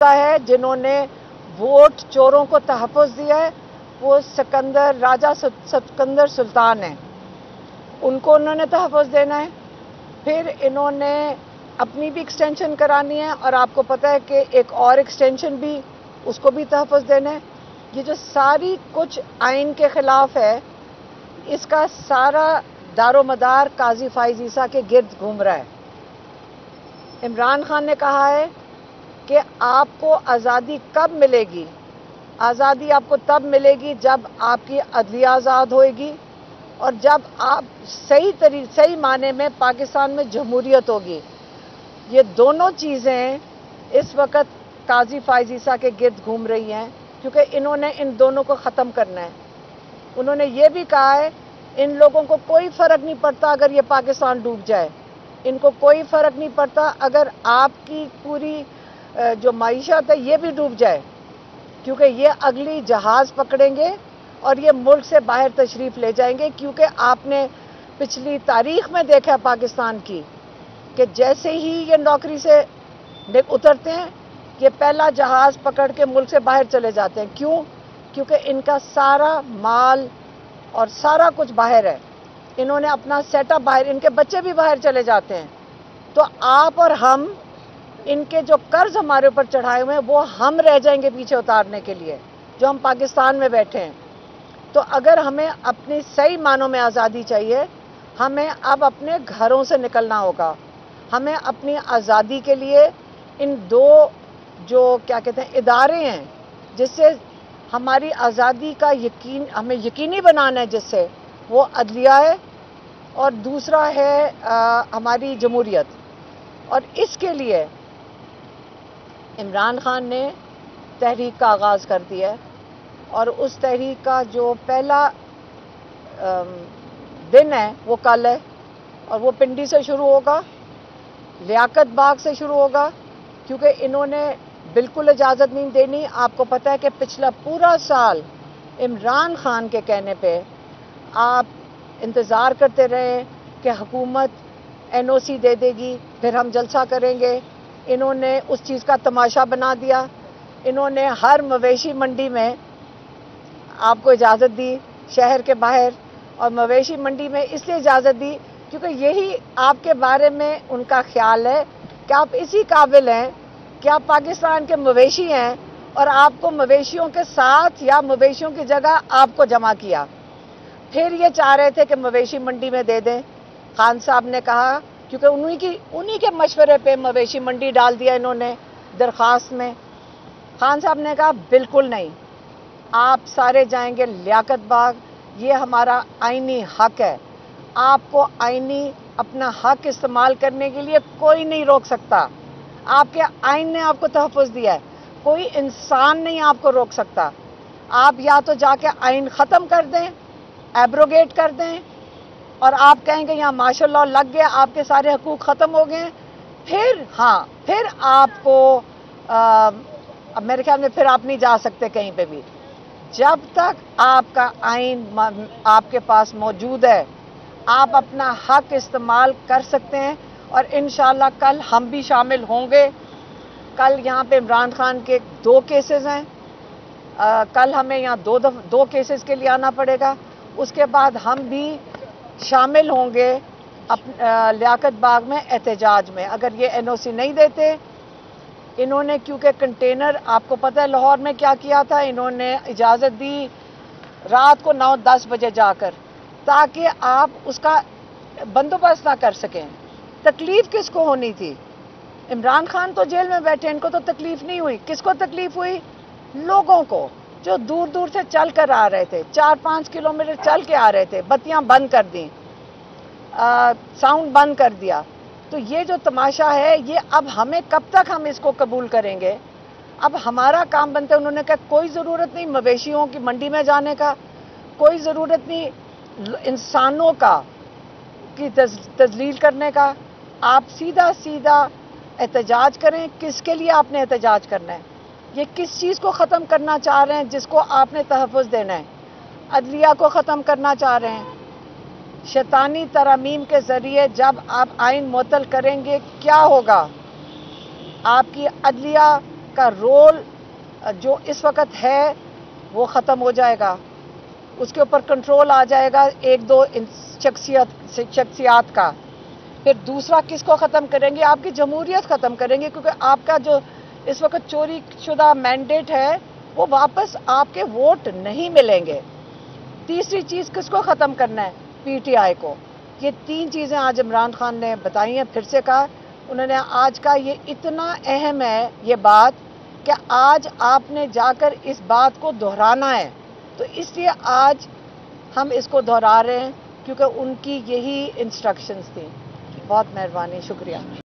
ہے جنہوں نے ووٹ چوروں کو تحفظ دیا ہے وہ راجہ سکندر سلطان ہیں، ان کو انہوں نے تحفظ دینا ہے۔ پھر انہوں نے اپنی بھی ایکسٹینشن کرانی ہے اور آپ کو پتہ ہے کہ ایک اور ایکسٹینشن بھی اس کو بھی تحفظ دینا ہے۔ یہ جو ساری کچھ آئین کے خلاف ہے، اس کا سارا دار و مدار قاضی فائز عیسیٰ کے گرد گھوم رہا ہے۔ عمران خان نے کہا ہے کہ آپ کو آزادی کب ملے گی؟ آزادی آپ کو تب ملے گی جب آپ کی عدلیہ آزاد ہوئے گی اور جب آپ صحیح معنی میں پاکستان میں جمہوریت ہوگی۔ یہ دونوں چیزیں اس وقت قاضی فائز عیسیٰ کے گرد گھوم رہی ہیں کیونکہ انہوں نے ان دونوں کو ختم کرنا ہے۔ انہوں نے یہ بھی کہا ہے ان لوگوں کو کوئی فرق نہیں پڑتا اگر یہ پاکستان ڈوب جائے، ان کو کوئی فرق نہیں پڑتا اگر آپ کی پوری جو معیشت ہے یہ بھی ڈوب جائے، کیونکہ یہ اگلی جہاز پکڑیں گے اور یہ ملک سے باہر تشریف لے جائیں گے، کیونکہ آپ نے پچھلی تاریخ میں دیکھا ہے پاکستان کی کہ جیسے ہی یہ نوکری سے اترتے ہیں یہ پہلا جہاز پکڑ کے ملک سے باہر چلے جاتے ہیں۔ کیوں؟ کیونکہ ان کا سارا مال اور سارا کچھ باہر ہے، انہوں نے اپنا سیٹ اپ باہر، ان کے بچے بھی باہر چلے جاتے ہیں۔ تو آپ اور ہم ان کے جو قرض ہمارے اوپر چڑھائے ہوئے ہیں وہ ہم رہ جائیں گے پیچھے اتارنے کے لیے جو ہم پاکستان میں بیٹھے ہیں۔ تو اگر ہمیں اپنی صحیح معنوں میں آزادی چاہیے، ہمیں اب اپنے گھروں سے نکلنا ہوگا۔ ہمیں اپنی آزادی کے لیے ان دو جو کیا کہتے ہیں ادارے ہیں جس سے ہماری آزادی کا ہمیں یقینی بنانا ہے، جس سے وہ عدلیہ ہے اور دوسرا ہے ہماری جمہوریت۔ اور اس کے لیے عمران خان نے تحریک کا آغاز کر دیا ہے اور اس تحریک کا جو پہلا دن ہے وہ کل ہے اور وہ پنڈی سے شروع ہوگا، لیاقت باغ سے شروع ہوگا، کیونکہ انہوں نے بالکل اجازت نہیں دینی۔ آپ کو پتہ ہے کہ پچھلا پورا سال عمران خان کے کہنے پہ آپ انتظار کرتے رہے کہ حکومت این او سی دے دے گی، پھر ہم جلسہ کریں گے۔ انہوں نے اس چیز کا تماشا بنا دیا۔ انہوں نے ہر مویشی منڈی میں آپ کو اجازت دی شہر کے باہر، اور مویشی منڈی میں اس لیے اجازت دی کیونکہ یہی آپ کے بارے میں ان کا خیال ہے کہ آپ اسی قابل ہیں کہ آپ پاکستان کے مویشی ہیں اور آپ کو مویشیوں کے ساتھ یا مویشیوں کی جگہ آپ کو جمع کیا۔ پھر یہ چاہ رہے تھے کہ مویشی منڈی میں دے دیں۔ خان صاحب نے کہا، کیونکہ انہی کے مشورے پہ مویشی منڈی ڈال دیا انہوں نے درخواست میں۔ خان صاحب نے کہا بالکل نہیں، آپ سارے جائیں گے لیاقت باغ، یہ ہمارا آئینی حق ہے، آپ کو آئینی اپنا حق استعمال کرنے کے لیے کوئی نہیں روک سکتا۔ آپ کے آئین نے آپ کو تحفظ دیا ہے، کوئی انسان نہیں آپ کو روک سکتا۔ آپ یا تو جا کے آئین ختم کر دیں، ایبروگیٹ کر دیں، اور آپ کہیں گے یہاں ماشاء اللہ لگ گیا، آپ کے سارے حقوق ختم ہو گئے، پھر آپ کو میرے خیال میں پھر آپ نہیں جا سکتے کہیں پہ بھی۔ جب تک آپ کا آئین آپ کے پاس موجود ہے آپ اپنا حق استعمال کر سکتے ہیں، اور انشاءاللہ کل ہم بھی شامل ہوں گے۔ کل یہاں پہ عمران خان کے 2 کیسز ہیں، کل ہمیں یہاں 2 کیسز کے لیے آنا پڑے گا۔ اس کے بعد ہم بھی شامل ہوں گے لیاقت باغ میں احتجاج میں۔ اگر یہ این او سی نہیں دیتے، انہوں نے کیونکہ کنٹینر آپ کو پتہ ہے لاہور میں کیا کیا تھا، انہوں نے اجازت دی رات کو 9-10 بجے جا کر تاکہ آپ اس کا بندوبست نہ کر سکیں۔ تکلیف کس کو ہونی تھی؟ عمران خان تو جیل میں بیٹھے، ان کو تو تکلیف نہیں ہوئی۔ کس کو تکلیف ہوئی؟ لوگوں کو جو دور دور سے چل کر آ رہے تھے، 4-5 کلومیٹر چل کے آ رہے تھے، بتیاں بند کر دیں، ساؤنڈ بند کر دیا۔ تو یہ جو تماشا ہے یہ اب ہمیں کب تک ہم اس کو قبول کریں گے؟ اب ہمارا کام بنتا ہے۔ انہوں نے کہا کوئی ضرورت نہیں مویشیوں کی منڈی میں جانے کا، کوئی ضرورت نہیں انسانوں کی تذلیل کرنے کا، آپ سیدھا احتجاج کریں۔ کس کے لیے آپ نے احتجاج کرنا ہے؟ یہ کس چیز کو ختم کرنا چاہ رہے ہیں جس کو آپ نے تحفظ دینا ہے؟ عدلیہ کو ختم کرنا چاہ رہے ہیں۔ شیطانی ترامیم کے ذریعے جب آپ آئین معطل کریں گے کیا ہوگا؟ آپ کی عدلیہ کا رول جو اس وقت ہے وہ ختم ہو جائے گا، اس کے اوپر کنٹرول آ جائے گا ایک دو شخصیات کا. پھر دوسرا کس کو ختم کریں گے؟ آپ کی جمہوریت ختم کریں گے، کیونکہ آپ کا جو اس وقت چوری شدہ مینڈیٹ ہے وہ واپس آپ کے ووٹ نہیں ملیں گے. تیسری چیز کس کو ختم کرنا ہے؟ پی ٹی آئی کو. یہ 3 چیزیں آج عمران خان نے بتائی ہیں. پھر سے کہا انہوں نے آج کا یہ اتنا اہم ہے یہ بات کہ آج آپ نے جا کر اس بات کو دہرانا ہے، تو اس لیے آج ہم اس کو دہرا رہے ہیں کیونکہ ان کی یہی انسٹرکشنز تھیں. بہت مہربانی، شکریہ.